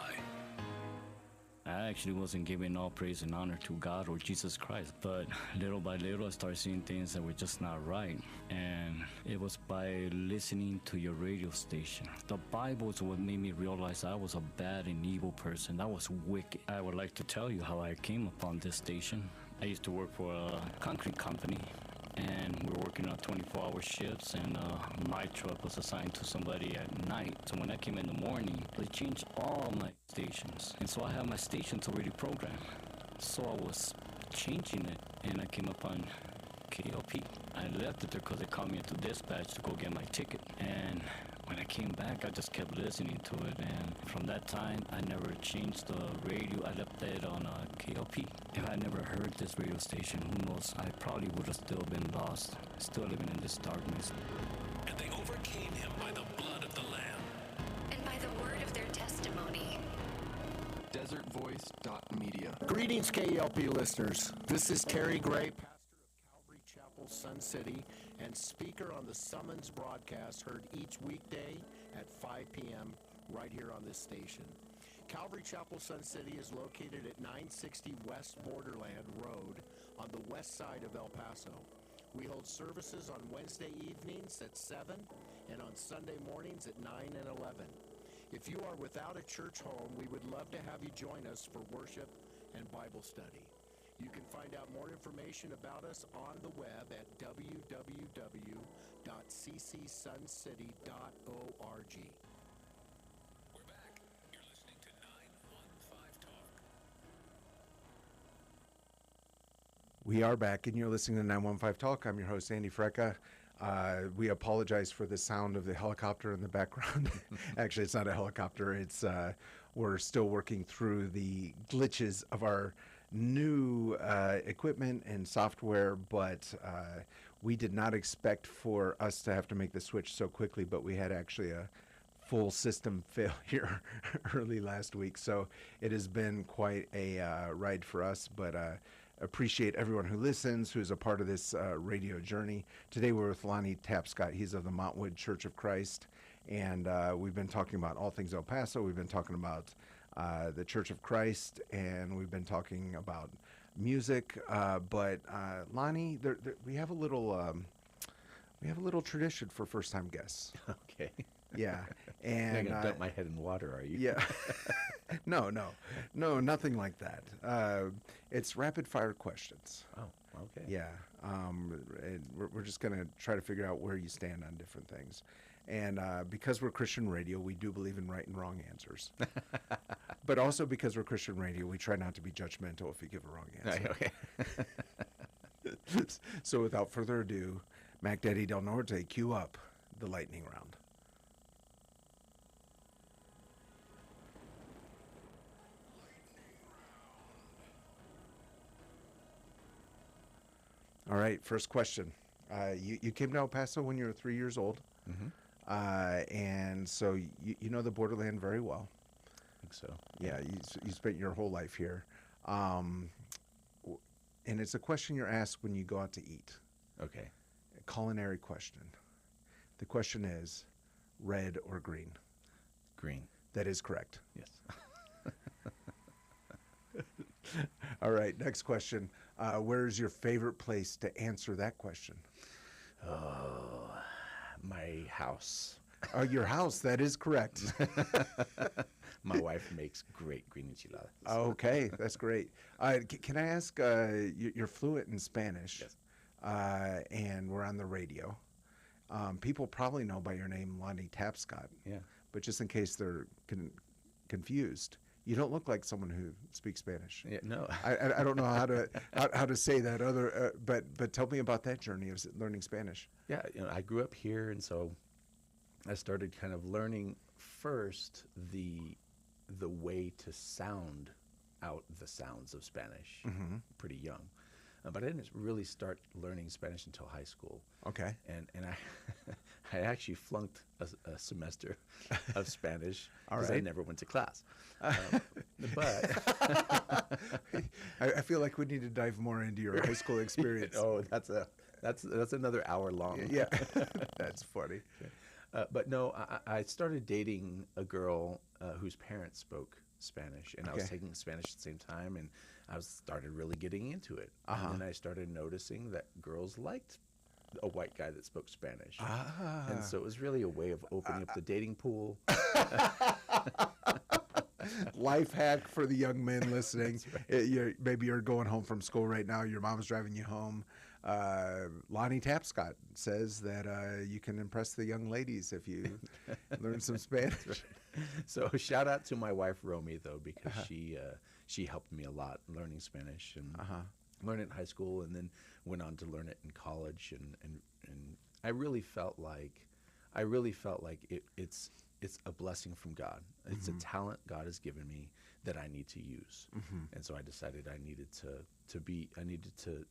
I actually wasn't giving all praise and honor to God or Jesus Christ, but little by little I started seeing things that were just not right. And it was by listening to your radio station. The Bible is what made me realize I was a bad and evil person. I was wicked. I would like to tell you how I came upon this station. I used to work for a concrete company, and we were working on 24-hour shifts, and my truck was assigned to somebody at night. So when I came in the morning, they changed all my stations. And so I had my stations already programmed. So I was changing it, and I came upon KLP. I left it there because they called me into dispatch to go get my ticket. And when I came back, I just kept listening to it, and from that time, I never changed the radio. I left it on KLP. If I never heard this radio station, who knows, I probably would have still been lost, still living in this darkness. And they overcame him by the blood of the Lamb. And by the word of their testimony. DesertVoice.media. Greetings, KELP listeners. This is Terry Gray, pastor of Calvary Chapel, Sun City, and speaker on the Summons broadcast heard each weekday at 5 p.m. right here on this station. Calvary Chapel, Sun City is located at 960 West Borderland Road on the west side of El Paso. We hold services on Wednesday evenings at 7 and on Sunday mornings at 9 and 11. If you are without a church home, we would love to have you join us for worship and Bible study. You can find out more information about us on the web at www.ccsuncity.org. We're back. You're listening to 915 Talk. We are back, and you're listening to 915 Talk. I'm your host, Andy Frecka. We apologize for the sound of the helicopter in the background. Actually, it's not a helicopter. It's we're still working through the glitches of our new equipment and software, but we did not expect for us to have to make the switch so quickly, but we had actually a full system failure early last week. So it has been quite a ride for us, but appreciate everyone who listens, who's a part of this radio journey. Today we're with Lonnie Tapscott. He's of the Montwood Church of Christ, and we've been talking about all things El Paso. We've been talking about the Church of Christ, and we've been talking about music. But Lonnie, we have a little tradition for first-time guests. Okay. Yeah, and you're gonna dump my head in water, are you? Yeah. No, nothing like that. It's rapid-fire questions. Oh, okay. Yeah, we're just gonna try to figure out where you stand on different things. And because we're Christian radio, we do believe in right and wrong answers. But also because we're Christian radio, we try not to be judgmental if you give a wrong answer. Okay. So without further ado, Mac Daddy Del Norte, cue up the lightning round. All right, first question. You came to El Paso when you were 3 years old. Mm-hmm. And so you know the borderland very well. I think so. Yeah, you spent your whole life here. And it's a question you're asked when you go out to eat. Okay. A culinary question. The question is red or green? Green. That is correct. Yes. All right, next question. Where's your favorite place to answer that question? Oh, my house. Oh, your house. That is correct. My wife makes great green enchiladas. Okay, that's great. Can I ask, you're fluent in Spanish. Yes. And we're on the radio. People probably know by your name, Lonnie Tapscott. Yeah. But just in case they're confused. You don't look like someone who speaks Spanish. Yeah, no. I don't know how to say that but tell me about that journey of learning Spanish. Yeah, I grew up here, and so I started kind of learning first the way to sound out the sounds of Spanish pretty young. But I didn't really start learning Spanish until high school. Okay. And I actually flunked a semester of Spanish All because right. I never went to class. But I feel like we need to dive more into your high school experience. Oh, that's another hour long. Yeah, that's funny. But no, I started dating a girl whose parents spoke Spanish, and I was taking Spanish at the same time, and I started really getting into it. And then I started noticing that girls liked a white guy that spoke Spanish. And so it was really a way of opening up the dating pool. Life hack for the young men listening. Maybe you're going home from school right now. Your mom's driving you home. Lonnie Tapscott says that you can impress the young ladies if you learn some Spanish. Right. So shout out to my wife Romy though, because she helped me a lot learning Spanish and learned it in high school, and then went on to learn it in college. And I really felt like it's a blessing from God. It's a talent God has given me that I need to use. And so I decided I needed to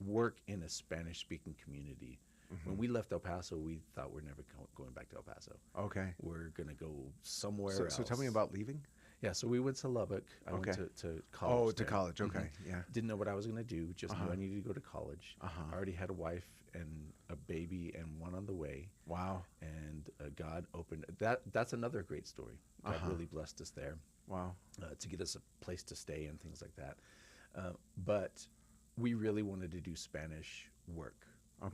work in a Spanish-speaking community. When we left El Paso, we thought we're never going back to El Paso. Okay. We're going to go somewhere else. So tell me about leaving. Yeah, so we went to Lubbock. I went to college. Oh, to there. college. Okay, yeah. Didn't know what I was going to do. Just knew I needed to go to college. I already had a wife and a baby and one on the way. Wow. And God opened that. That's another great story. God really blessed us there. Wow. To get us a place to stay and things like that. But we really wanted to do Spanish work.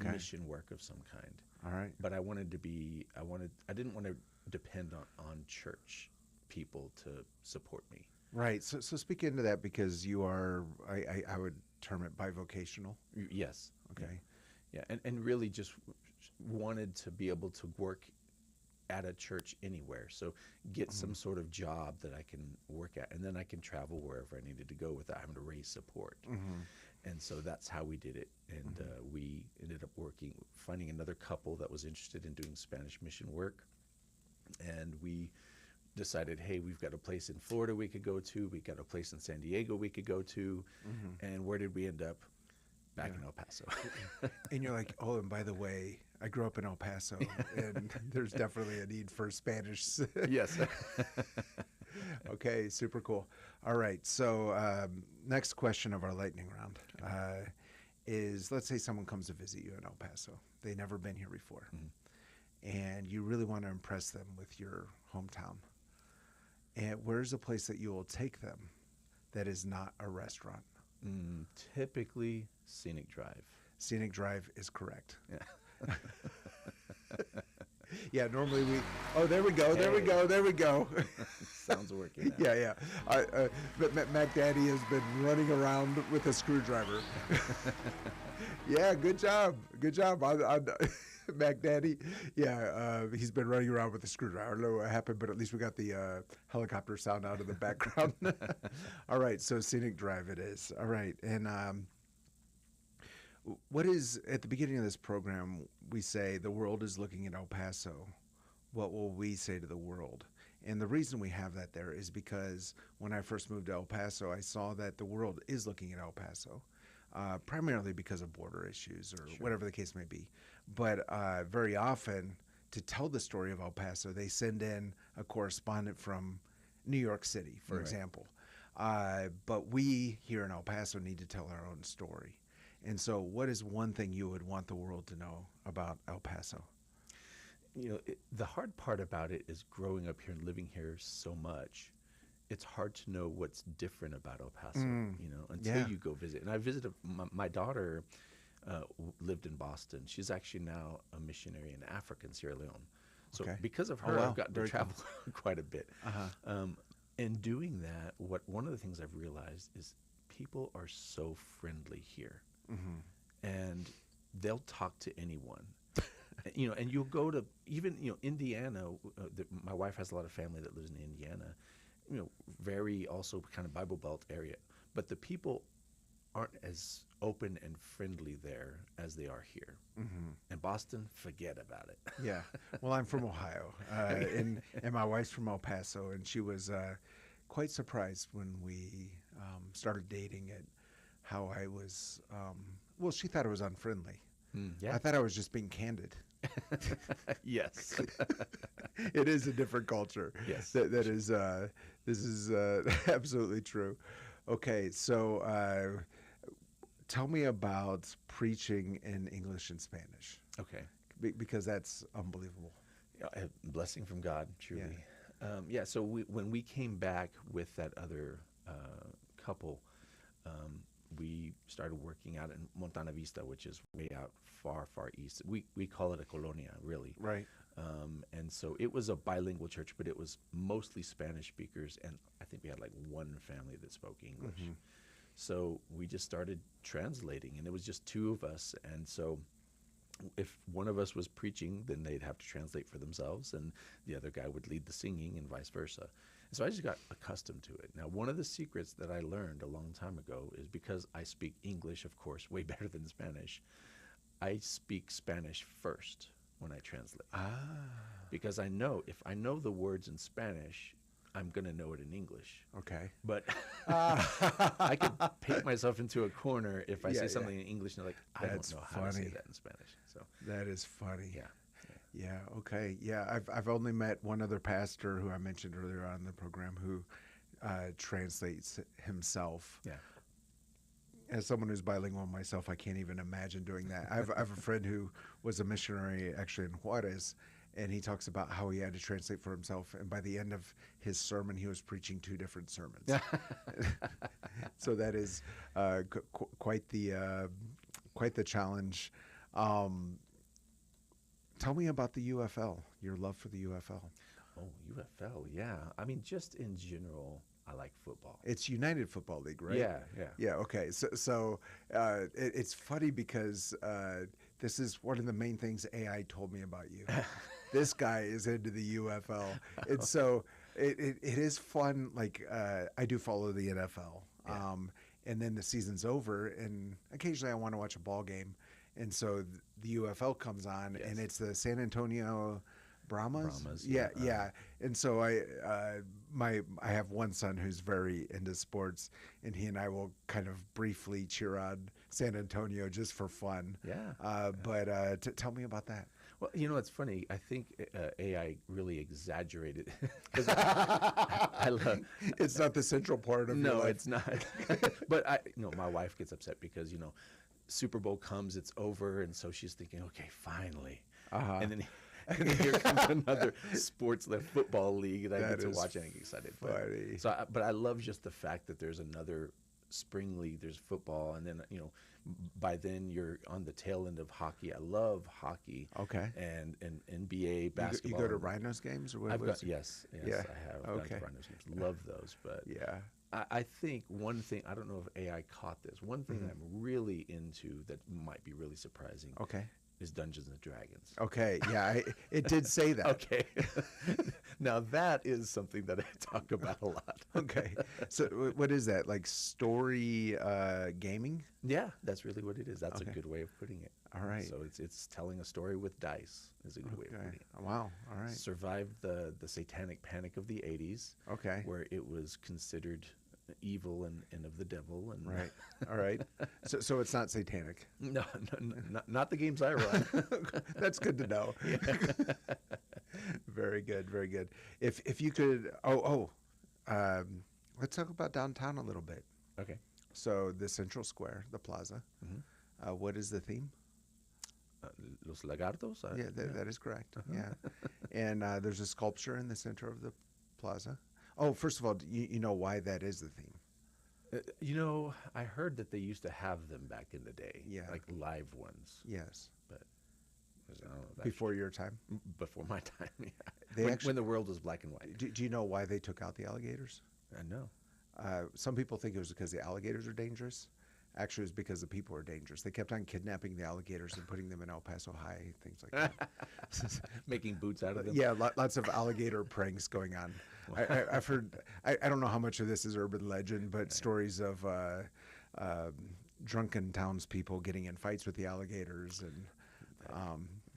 Mission work of some kind. All right. But I didn't want to depend on church people to support me. Right. So speak into that, because you are, I would term it bivocational. Yes. Okay. Yeah. And really just wanted to be able to work at a church anywhere. So get some sort of job that I can work at, and then I can travel wherever I needed to go without having to raise support. And so that's how we did it. And we ended up finding another couple that was interested in doing Spanish mission work. And we decided, hey, we've got a place in Florida we could go to. We got a place in San Diego we could go to. And where did we end up? Back in El Paso. And you're like, oh, and by the way, I grew up in El Paso, and there's definitely a need for Spanish. Yes. Okay, super cool. All right, so next question of our lightning round is, let's say someone comes to visit you in El Paso. They've never been here before, and you really want to impress them with your hometown. And where's a place that you will take them that is not a restaurant? Typically Scenic Drive. Scenic Drive is correct. Yeah. Yeah, normally there we go. Sounds working out. Yeah. But Mac Daddy has been running around with a screwdriver. Yeah, good job. Mac Daddy. Yeah, he's been running around with a screwdriver. I don't know what happened, but at least we got the helicopter sound out of the background. All right, so Scenic Drive it is. All right, and what is, at the beginning of this program, we say the world is looking at El Paso. What will we say to the world? And the reason we have that there is because when I first moved to El Paso, I saw that the world is looking at El Paso, primarily because of border issues or whatever the case may be. But very often, to tell the story of El Paso, they send in a correspondent from New York City, for example. But we here in El Paso need to tell our own story. And so what is one thing you would want the world to know about El Paso? You know, the hard part about it is growing up here and living here so much, it's hard to know what's different about El Paso, you know, until you go visit. And I visited, my daughter lived in Boston. She's actually now a missionary in Africa, in Sierra Leone. So because of her, I've gotten to travel quite a bit. In doing that, one of the things I've realized is people are so friendly here. And they'll talk to anyone. You know, and you'll go to even, you know, Indiana. My wife has a lot of family that lives in Indiana. You know, very also kind of Bible Belt area, but the people aren't as open and friendly there as they are here. Mm-hmm. In Boston, forget about it. Yeah. Well, I'm from Ohio, and my wife's from El Paso, and she was quite surprised when we started dating at how I was. Well, she thought it was unfriendly. Yeah. I thought I was just being candid. Yes. It is a different culture. Yes. That is. This is absolutely true. Okay, so tell me about preaching in English and Spanish. Okay. Because that's unbelievable. A blessing from God, truly. Yeah. So when we came back with that other couple, we started working out in Montana Vista, which is way out far, far east. We call it a colonia, really. Right. And so it was a bilingual church, but it was mostly Spanish speakers, and I think we had like one family that spoke English. Mm-hmm. So we just started translating, and it was just two of us. And so if one of us was preaching, then they'd have to translate for themselves, and the other guy would lead the singing, and vice versa. And so I just got accustomed to it. Now, one of the secrets that I learned a long time ago is because I speak English, of course, way better than Spanish, I speak Spanish first when I translate. Because I know if I know the words in Spanish, I'm going to know it in English. Okay. But I could paint myself into a corner if I say something in English and they're like, I That's don't know how to say funny. that in Spanish. So That is funny. yeah. Yeah. Okay. Yeah. I've only met one other pastor who I mentioned earlier on in the program who translates himself. Yeah. As someone who's bilingual myself, I can't even imagine doing that. I have a friend who was a missionary actually in Juarez, and he talks about how he had to translate for himself. And by the end of his sermon, he was preaching two different sermons. So that is quite the challenge. Tell me about the UFL, your love for the UFL. Oh, UFL, yeah. I mean, just in general, I like football. It's United Football League, right? Yeah, yeah. Yeah, okay. So it's funny because this is one of the main things AI told me about you. This guy is into the UFL. And so it is fun. Like, I do follow the NFL. Yeah. And then the season's over, and occasionally I want to watch a ball game. And so the UFL comes on, and it's the San Antonio Brahmas. Yeah. And so I have one son who's very into sports, and he and I will kind of briefly cheer on San Antonio just for fun. Yeah. But tell me about that. Well, you know, it's funny. I think AI really exaggerated. 'Cause I love. It's not the central part of your life. No, it's not. But my wife gets upset because Super Bowl comes, it's over, and so she's thinking, okay, finally, and then here comes another football league that I get to watch and I get excited. Funny. But I love just the fact that there's another spring league, there's football, and then by then you're on the tail end of hockey. I love hockey. Okay. And NBA basketball. You go to Rhinos games or what? Yes, Yeah. I have. Okay. Rhinos games. Love those, but yeah. I think one thing, I don't know if AI caught this, one thing that I'm really into that might be really surprising is Dungeons and Dragons. Okay, yeah, it did say that. Okay. Now that is something that I talk about a lot. Okay. So what is that, like story gaming? Yeah, that's really what it is. That's a good way of putting it. All right. So it's telling a story with dice is a good way of putting it. Wow. All right. Survived the satanic panic of the 80s. Okay. Where it was considered evil and of the devil. And right. All right. So it's not satanic. No, not the games I run. That's good to know. Very good. Very good. If you could, let's talk about downtown a little bit. Okay. So the Central Square, the plaza. Mm-hmm. What is the theme? Los Lagartos? Yeah, that is correct. Yeah. And there's a sculpture in the center of the plaza. Oh, first of all, you know why that is the theme? I heard that they used to have them back in the day. Yeah. Like live ones. Yes. But I don't know, before your time? Before my time, yeah. When the world was black and white. Do you know why they took out the alligators? I know. Some people think it was because the alligators are dangerous, Actually, it was because the people were dangerous. They kept on kidnapping the alligators and putting them in El Paso High, things like that. Making boots out of them. Yeah, lots of alligator pranks going on. I've heard, I don't know how much of this is urban legend, but stories of drunken townspeople getting in fights with the alligators, and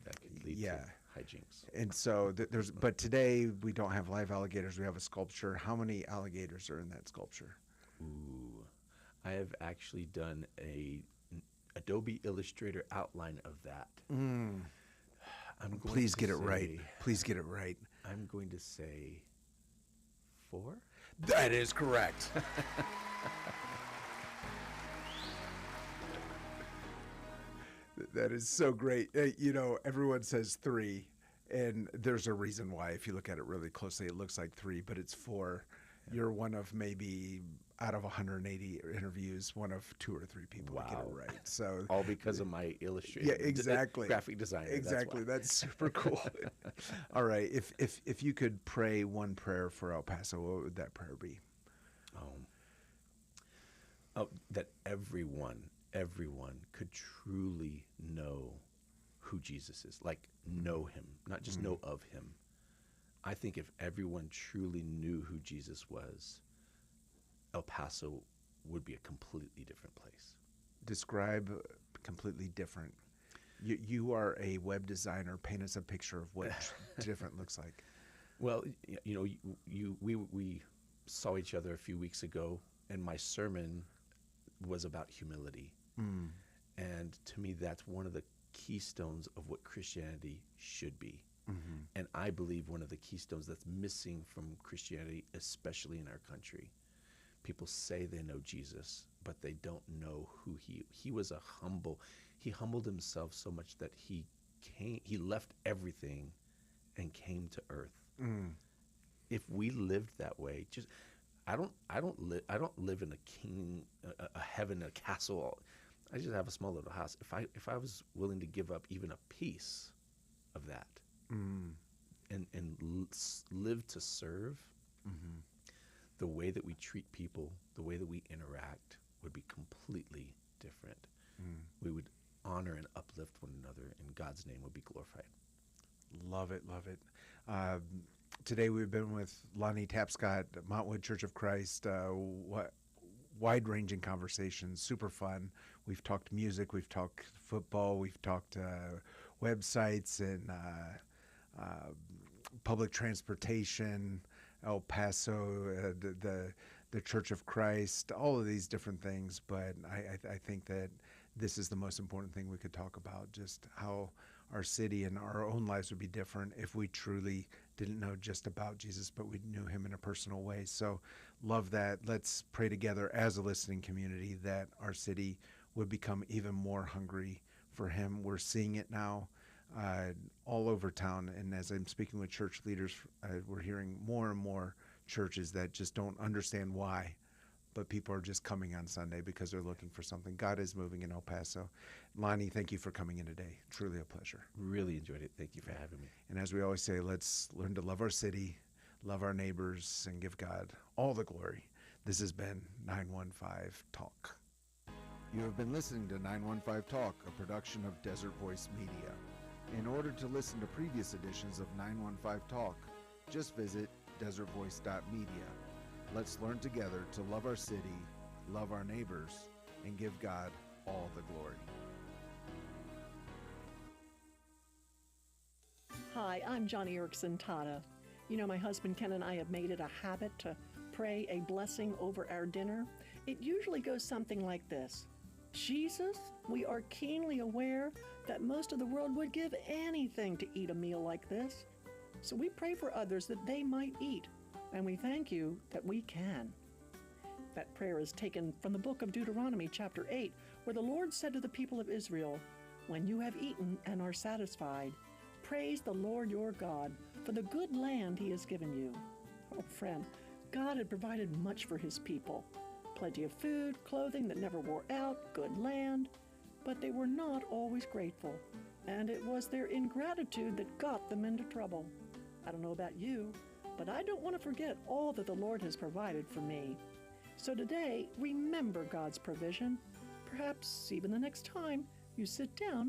that could lead to hijinks. And so but today we don't have live alligators. We have a sculpture. How many alligators are in that sculpture? Ooh, I have actually done a Adobe Illustrator outline of that. Please get it right. Please get it right. I'm going to say 4. That is correct. That is so great. Everyone says 3, and there's a reason why. If you look at it really closely, it looks like 3, but it's 4. Yeah. You're one of maybe, out of 180 interviews, one of 2 or 3 people to get it right. So all because of my Illustrator. Yeah, exactly. Graphic designer. Exactly. That's super cool. All right. If you could pray one prayer for El Paso, what would that prayer be? That everyone could truly know who Jesus is, like know him, not just know of him. I think if everyone truly knew who Jesus was, El Paso would be a completely different place. Describe completely different. You are a web designer. Paint us a picture of what different looks like. Well, we saw each other a few weeks ago, and my sermon was about humility. And to me, that's one of the keystones of what Christianity should be. And I believe one of the keystones that's missing from Christianity, especially in our country. People say they know Jesus, but they don't know who he was. He humbled himself so much that he left everything and came to earth. If we lived that way, I don't live in a heaven, a castle. I just have a small little house. If I was willing to give up even a piece of that, and live to serve, the way that we treat people, the way that we interact would be completely different. We would honor and uplift one another, and God's name would be glorified. Love it, love it. Today we've been with Lonnie Tapscott, Montwood Church of Christ. Wide-ranging conversations, super fun. We've talked music, we've talked football, we've talked websites and public transportation, El Paso, the Church of Christ, all of these different things. But I think that this is the most important thing we could talk about, just how our city and our own lives would be different if we truly didn't know just about Jesus, but we knew him in a personal way. So love that. Let's pray together as a listening community that our city would become even more hungry for him. We're seeing it now all over town. And as I'm speaking with church leaders, we're hearing more and more churches that just don't understand why, but people are just coming on Sunday because they're looking for something. God is moving in El Paso. Lonnie, thank you for coming in today. Truly a pleasure. Really enjoyed it. Thank you for having me. And as we always say, let's learn to love our city, love our neighbors, and give God all the glory. This has been 915 Talk. You have been listening to 915 Talk, a production of Desert Voice Media. In order to listen to previous editions of 915 Talk, just visit desertvoice.media. Let's learn together to love our city, love our neighbors, and give God all the glory. Hi, I'm Johnny Erickson Tata. You know, my husband Ken and I have made it a habit to pray a blessing over our dinner. It usually goes something like this. Jesus, we are keenly aware that most of the world would give anything to eat a meal like this. So we pray for others that they might eat, and we thank you that we can. That prayer is taken from the book of Deuteronomy, chapter 8, where the Lord said to the people of Israel, "When you have eaten and are satisfied, praise the Lord your God for the good land he has given you." Oh, friend, God had provided much for his people. Plenty of food, clothing that never wore out, good land. But they were not always grateful, and it was their ingratitude that got them into trouble. I don't know about you, but I don't want to forget all that the Lord has provided for me. So today, remember God's provision. perhaps even the next time you sit down